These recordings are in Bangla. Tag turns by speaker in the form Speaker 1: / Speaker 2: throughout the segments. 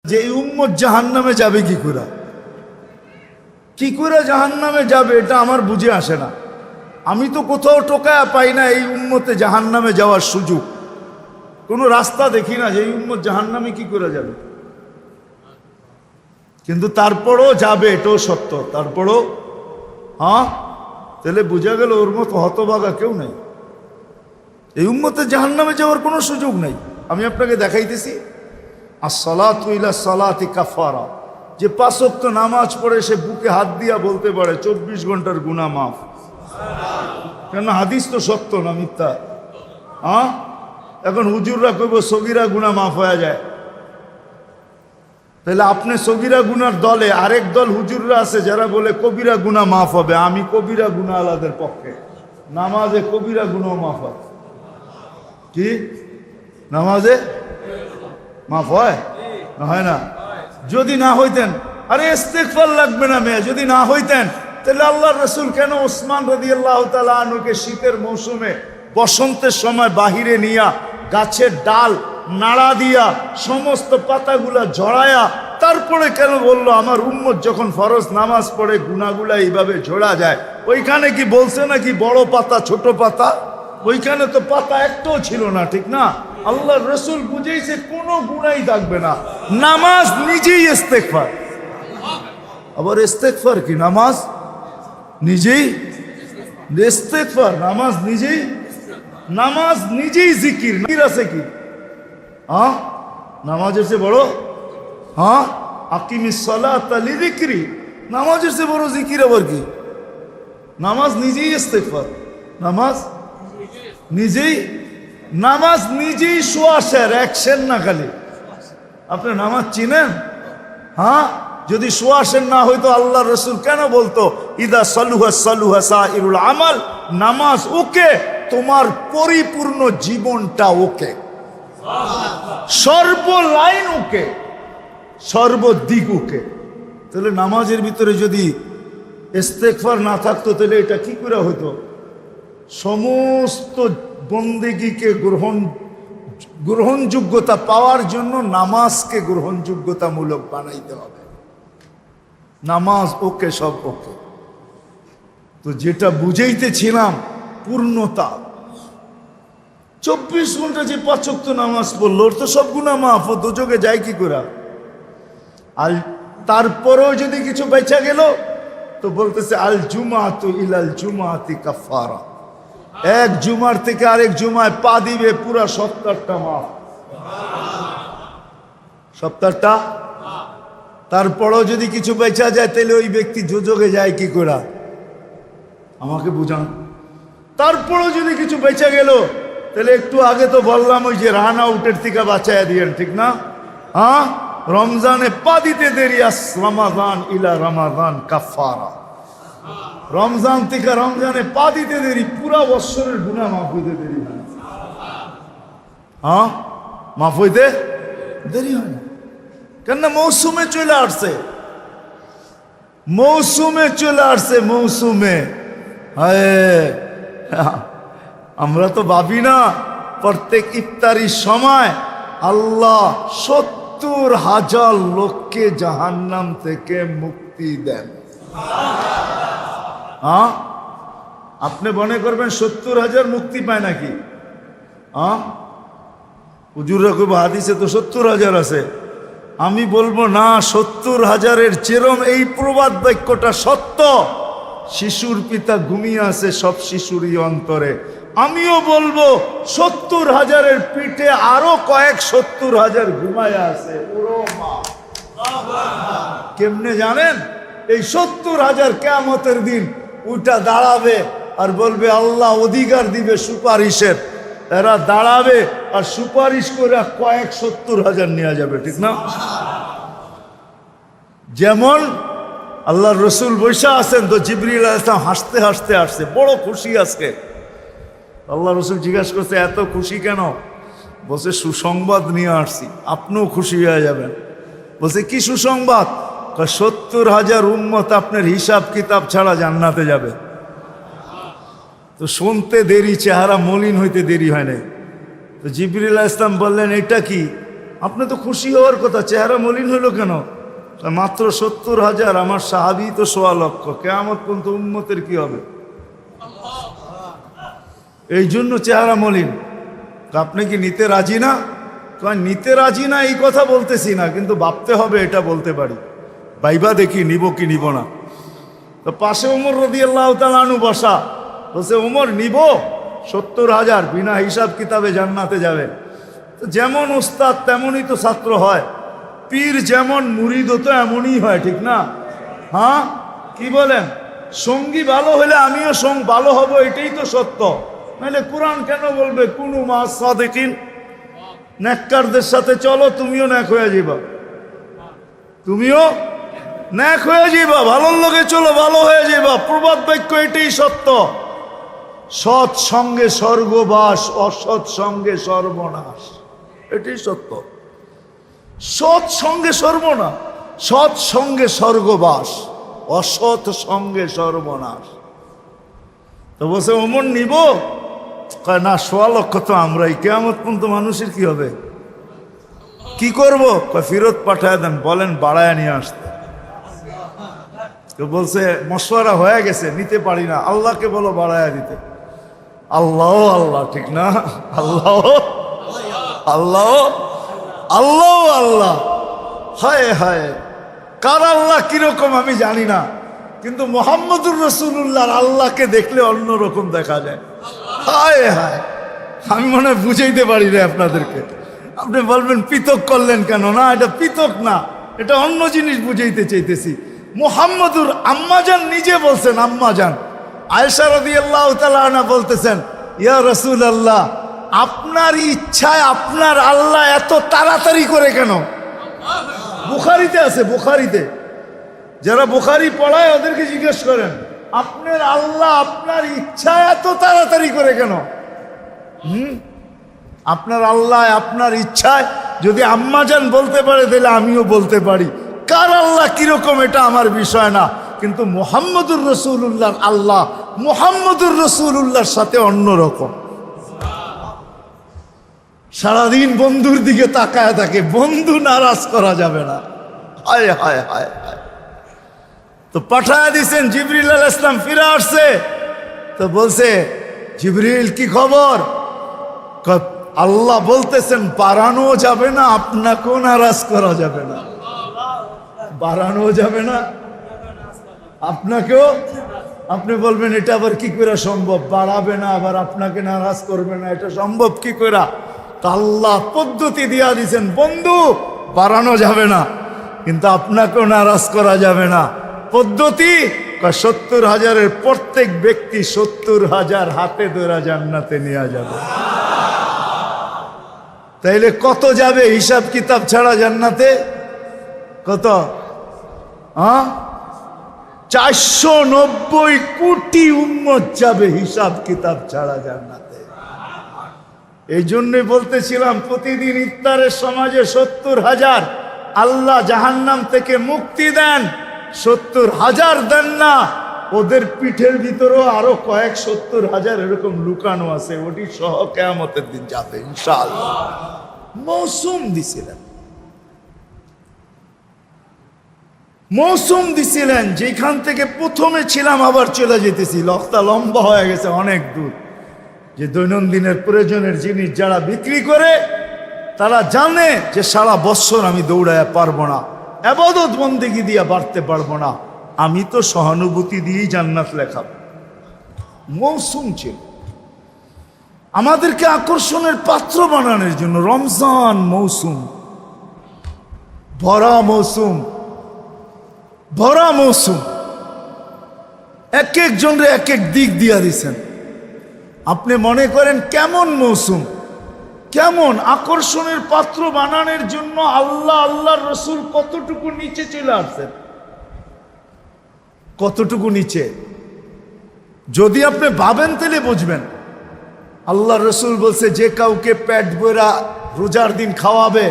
Speaker 1: যে এই উম্মত জাহান্নামে যাবে কি করে জাহান্নামে যাবে, এটা আমার বুঝে আসে না। আমি তো কোথাও টোকায়া পাই না এই উম্মতে জাহান্নামে যাওয়ার সুযোগ, কোনো রাস্তা দেখি না যে এই উম্মত জাহান্নামে কি করে যাবে। কিন্তু তারপরও যাবে, এটাও সত্য। তারপরও তাহলে বোঝা গেল ওর মতো হতভাগা কেউ নাই, এই উম্মতে জাহান্নামে যাওয়ার কোনো সুযোগ নাই। আমি আপনাকে দেখাইতেছি, আসসালাতু ইলা সালাতি কাফারা, যে 5 ওয়াক্ত নামাজ পড়ে সে বুকে হাত দিয়া বলতে পারে 24 ঘন্টার গুনাহ মাফ। কেন? হাদিস তো সত্য না মিথ্যা। এখন হুজুররা কইব সগীরা গুনাহ মাফ হয়ে যায়, তাহলে আপনি সগীরা গুনার দলে, আরেক দল হুজুররা আছে যারা বলে কবিরা গুনাহ মাফ হবে। আমি কবিরা গুনাহ আলাদের পক্ষে, নামাজে কবিরা গুনাহ মাফ হয়। কি নামাজে মাফ হয় না? হয় না? যদি না হইতেন, আরে ইস্তেগফার লাগবে না মেয়ে, যদি না হইতেন তাহলে আল্লাহর রাসূল কেন ওসমান রাদিয়াল্লাহু তাআলা আনহুকে শীতের মৌসুমে বসন্তের সময় বাহিরে নিয়া গাছের ডাল নাড়া দিয়া সমস্ত পাতাগুলা ঝরায়া তারপরে কেন বললো আমার উম্মত যখন ফরজ নামাজ পড়ে গুনাহগুলা এইভাবে ঝরা যায়? ওইখানে কি বলছে নাকি বড় পাতা ছোট পাতা? ওইখানে তো পাতা একটাও ছিল না, ঠিক না? আল্লাহর রাসূল বুঝাইছে কোনো গুনাহই থাকবে না, নামাজ নিজেই ইস্তেগফার। আবার ইস্তেগফার কি? নামাজ নিজেই ইস্তেগফার, নামাজ নিজেই জিকির। জিকির আছে কি? নামাজের চেয়ে বড়? আকিমিস সালাতা লিযিকরি, নামাজের চেয়ে বড় জিকির আবার কি? নামাজ নিজেই ইস্তেগফার, নামাজ নিজেই সোয়াশের অ্যাকশন না খালি। আপনি নামাজ চিনেন? যদি সোয়াশের না হইতো আল্লাহর রাসূল কেন বলতো ইদা সালুহা সালুহা সাইরুল আমাল? নামাজ ওকে, তোমার পরিপূর্ণ জীবনটা ওকে, সর্বলাইন ওকে, সর্বদিক ওকে। তাহলে নামাজের ভিতরে যদি ইস্তেগফার না থাকতো তাহলে এটা কি করে হইতো? সমস্ত বন্দেগীকে গ্রহণযোগ্যতা পাওয়ার জন্য নামাজকে গ্রহণযোগ্যতামূলক বানাইতে হবে। নামাজ ওকে, সব ওকে। তো যেটা বুঝাইতেছিলাম পূর্ণতা, 24 ঘন্টা যে 5 ওয়াক্ত নামাজ পড়লো ওর তো সব গুনাহ মাফ, ও দোজখে যায় কি করে? আর তারপরেও যদি কিছু বেঁচে গেল তো বলতেছে আল জুমাতু ইলাল জুমাতি কাফারা, এক জুমার থেকে আরেক জুমায় পা দিবে, পুরা সপ্তাহটা মাফ, সপ্তাহটা। তারপরেও যদি কিছু বেঁচা যায় তাহলে ওই ব্যক্তি দোজখে যায় কি করে? আমাকে বুঝান। তারপরেও যদি কিছু বেঁচে গেল তাহলে একটু আগে তো বললাম ওই যে রান আউটের থেকে বাঁচাইয়া দিয়েন, ঠিক না? রমজানে পা দিতে দেরি, রমাদান ইলা রমাদান কাফারা, রমজান থেকে রমজানে পা দিতে দেরি, পুরা বৎসরের গুনাহ মাফ হইতে দেরি হয়। মাফ হইতে দেরি হয় না কেন? মৌসুমে চলে আসছে, মৌসুমে। আমরা তো ভাবি না প্রত্যেক ইফতারির সময় আল্লাহ 70,000 লোককে জাহান্নাম থেকে মুক্তি দেন। আপনি মনে করবেন 70,000 মুক্তি পায় নাকি? হুজুররা কইব হাদিসে তো 70,000 আছে। আমি বলবো না, 70,000-এর যেরম এই প্রবাদ বাক্যটা সত্য, শিশুর পিতা ঘুমিয়ে আছে সব শিশুরই অন্তরে, আমিও বলবো 70,000-এর পিঠে আরো কয়েক 70,000 ঘুমায় আছে। কেমনে জানেন? এই 70,000 কিয়ামতের দিন উঠা দাঁড়াবে আর বলবে আল্লাহ অধিকার দিবে সুপারিশের, এরা দাঁড়াবে আর সুপারিশ করে কয়েক 70,000 নিয়ে যাবে, ঠিক না? যেমন আল্লাহর রাসূল বৈশা আছেন, তো জিবরিল আলাইহিস সালাম হাসতে হাসতে আসছে, বড় খুশি আজকে। আল্লাহ রাসূল জিজ্ঞাসা করছে এত খুশি কেন? বলছে সুসংবাদ নিয়ে আসছি, আপনিও খুশি হয়ে যাবেন। বলছে কি সুসংবাদ? 70,000 উম্মত আপনার হিসাব কিতাব ছাড়া জান্নাতে যাবে। তো শুনতে দেরি, চেহারা মলিন হইতে দেরি হয় নাই। তো জিবরিল আলাইহিস সালাম বললেন এটা কি? আপনি তো খুশি হওয়ার কথা, চেহারা মলিন হলো কেন? মাত্র 70,000, আমার সাহাবী তো 1.25 লক্ষ। কিয়ামত পর্যন্ত উম্মতের কি হবে? এই জন্য চেহারা মলিন। আপনি কি নিতে রাজি না? নিতে রাজি না এই কথা বলতেছি না, কিন্তু ভাবতে হবে এটা বলতে পারি। ভাইবা দেখি নিব কি নিব না। তো পাশে ওমর রাদিয়াল্লাহু তাআলা আনহু বসা, বলছে ওমর নিব 70,000, বিনা হিসাব কিতাবে জান্নাতে যাবে। তো যেমন ওস্তাদ তেমনই তো ছাত্র হয়, পীর যেমন মুরিদও তো এমনই হয়, ঠিক না? হ্যাঁ, কি বলেন? সঙ্গী ভালো হলে আমিও ভালো হব, এটাই তো সত্য। নাহলে কোরআন কেন বলবে কুনু মা সাদিকিন? নেককারদের সাথে চলো, তুমিও নেক হয়ে যাবা, তুমিও নেক হয়ে যাবা। ভালোর লোকে চলো, ভালো হয়ে যাবা। প্রবাদ বাক্য এটাই সত্য। সৎ সঙ্গে স্বর্গবাস, অসৎ সঙ্গে সর্বনাশ, এটাই সত্য। সৎ সঙ্গে সর্বনাশ, সৎ সঙ্গে স্বর্গবাস, অসৎ সঙ্গে সর্বনাশ। তো বলছে ওমর নিব? কয় না, 1.25 লক্ষ তো আমরাই। কিয়ামত পর্যন্ত মানুষের কি হবে? কি করব? কয় ফেরত পাঠায় দেন, বলেন বাড়ায় নিয়ে আসতে। তো বলছে মশওয়ারা হয়ে গেছে, নিতে পারি না, আল্লাহকে বলো বাড়ায় দিতে। আল্লাহ আল্লাহ, ঠিক না? আল্লাহ আল্লাহ আল্লাহ আল্লাহ, হায় হায়। কার আল্লাহ কিরকম আমি জানি না, কিন্তু মুহাম্মদুর রাসূলুল্লাহর আল্লাহকে দেখলে অন্যরকম দেখা যায়। হায় হায়, আমি মনে হয় বুঝাইতে পারি না আপনাদেরকে। আপনি বলবেন পৃথক করলেন কেন? না, এটা পৃথক না, এটা অন্য জিনিস বুঝাইতে চাইতেছি। মুহাম্মদুর আম্মাজান নিজে বলছেন, আম্মাজান আয়েশা রাদিয়াল্লাহু তাআলা আনহা বলতেছেন, ইয়া রাসূলুল্লাহ, আপনার ইচ্ছায় আপনার আল্লাহ এত তাড়াতাড়ি করে কেন? বুখারীতে আছে, বুখারীতে। যারা বুখারী পড়ায় ওদেরকে জিজ্ঞেস করেন, আপনার আল্লাহ আপনার ইচ্ছায় এত তাড়াতাড়ি করে কেন? আপনার আল্লাহ আপনার ইচ্ছায় যদি আম্মাজান বলতে পারে, তাহলে আমিও বলতে পারি। কার আল্লাহ কিরকম এটা আমার বিষয় না, কিন্তু মুহাম্মদুর রাসূলুল্লাহর আল্লাহ মুহাম্মদুর রাসূলুল্লাহর সাথে অন্যরকম। সারাদিন বন্ধুর দিকে তাকায় থাকে, বন্ধু নারাজ করা যাবে না। হায় হায় হায় হায়। তো পাঠায় দিছেন, জিবরিল আলাইহিস সালাম ফিরে আসছে। তো বলছে, জিবরিল কি খবর? আল্লাহ বলতেছেন বাড়ানো যাবে না, আপনাকেও নারাজ করা যাবে না। বাড়ানো যাবে না, আপনাকেও। আপনি বলবেন এটা আবার কি করে সম্ভব? বাড়াবে না আবার আপনাকে নারাজ করবে না, এটা সম্ভব কি করে? আল্লাহ পদ্ধতি দিয়া দিয়েছেন, বন্ধু বাড়ানো যাবে না, কিন্তু আপনাকেও নারাজ করা যাবে না। পদ্ধতি 70,000-এর প্রত্যেক ব্যক্তি 70,000 হাতে ধরে জান্নাতে নিয়ে যাবে। তাইলে কত যাবে হিসাব কিতাব ছাড়া জান্নাতে? কত? 490 কোটি উম্মত যাবে হিসাব কিতাব ছাড়া জান্নাতে। এই জন্যই বলতেছিলাম, প্রতিদিন ইফতারের সমাজে 70,000 আল্লাহ জাহান্নাম থেকে মুক্তি দেন। 70,000 দেন না, ওদের পিঠের ভিতরেও আরো কয়েক 70,000 এরকম লুকানো আছে, ওটি সহ কিয়ামতের দিন যাবে ইনশাআল্লাহ। মৌসুম দিছিলেন, মৌসুম দিছিলেন, যেখান থেকে প্রথমে ছিলাম আবার চলে যেতেছি। লক্তা লম্বা হয়ে গেছে অনেক দূর। যে দৈনন্দিনের প্রয়োজনের জিনিস যারা বিক্রি করে, তারা জানে যে সারা বছর আমি দৌড়ায় পারবো না, ইবাদত বন্দেগী দিয়ে বাড়তে পারবো না, আমি তো সহানুভূতি দিয়েই জান্নাত লেখা। মৌসুম ছিল আমাদেরকে আকর্ষণের পাত্র বানানোর জন্য। রমজান মৌসুম, ভরা মৌসুম, ভরা মৌসুম। এক একজনরে এক এক দিক দিয়া দিছেন। আপনি মনে করেন কেমন মৌসুম, কেমন আকর্ষণের পাত্র বানানোর জন্য আল্লাহ আল্লাহর রসুল কতটুকু নিচে চলে আসছেন, কতটুকু নিচে। যদি আপনি ভাবেন তাহলে বুঝবেন। আল্লাহ রসুল বলছে, যে কাউকে পেট ভরা রোজার দিন খাওয়াবে,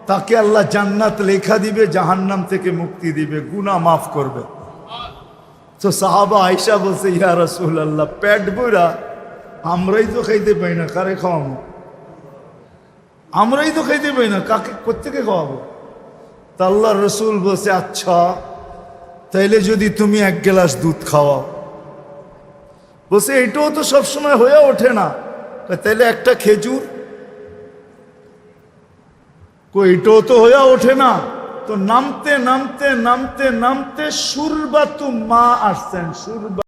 Speaker 1: তাকে আল্লাহ জান্নাত লেখা দিবে, জাহান্নাম থেকে মুক্তি দিবে, গুনাহ মাফ করবে। তো সাহাবা আয়েশা বলছে, ইয়া রাসূলুল্লাহ, পেট ভরা আমরাই তো খাইতে পাই না, কারে খাওয়াবো? আমরাই তো খাইতে পাই না, কাকে কোত্থেকে খাওয়াবো? তা আল্লাহ রসুল বলছে, আচ্ছা তাইলে যদি তুমি 1 গ্লাস দুধ খাওয়াও। বলছে এটাও তো সবসময় হয়ে ওঠে না। তাইলে একটা খেজুর। এটাও তো হয়ে ওঠে না। তো নামতে নামতে নামতে নামতে সুরবাতু মা আসছেন। সুরবা